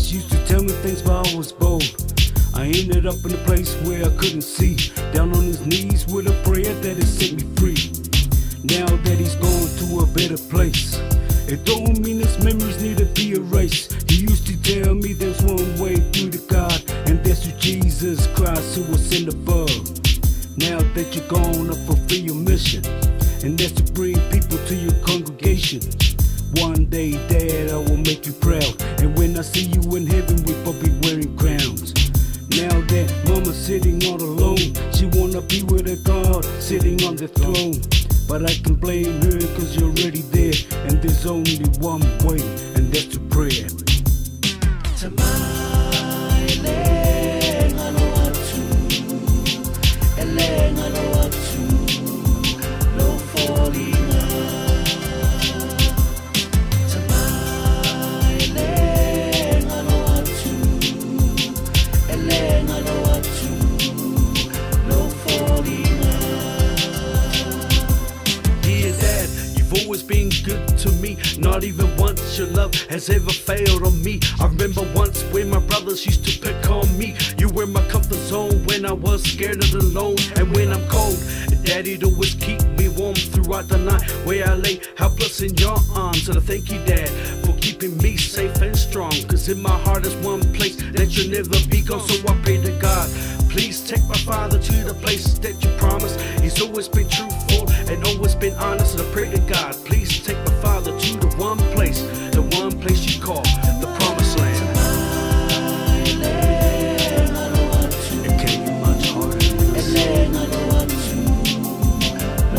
She used to tell me things, but I was bold. I ended up in a place where I couldn't see. Down on his knees with a prayer that it set me free. Now that he's gone to a better place, it don't mean his memories need to be erased. He used to tell me there's one way through to God, and that's through Jesus Christ who was in above. Now that you're gone to fulfill your mission, and that's to bring people to your congregation. One day, Dad, I will make you proud, and when I see you in heaven, we both be wearing crowns. Now that Mama's sitting all alone, she wanna be with her God, sitting on the throne. But I can blame her cause you're already there, and there's only one way, and that's to prayer. Always been good to me, not even once your love has ever failed on me. I remember once when my brothers used to pick on me. You were my comfort zone when I was scared and alone, and when I'm cold, Daddy'd always keep me warm throughout the night where I lay helpless in your arms. And I thank you, Dad, for keeping me safe and strong, cause in my heart is one place that you'll never be gone. So I pray to God, please take my father to the place that you promised. He's always been truthful and always been honest. And I pray to God, please take my father to the one place you call the promised land. It can't be much harder than this. It can't be much harder than this.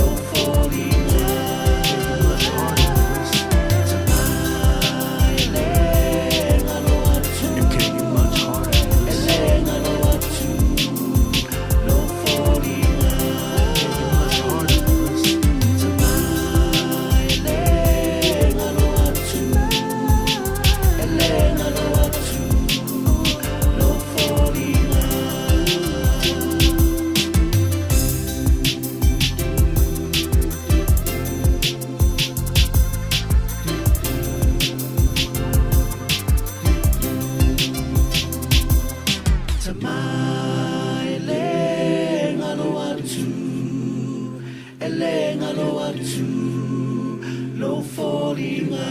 It can't be much harder than this. Elenga lo watu lo folinga.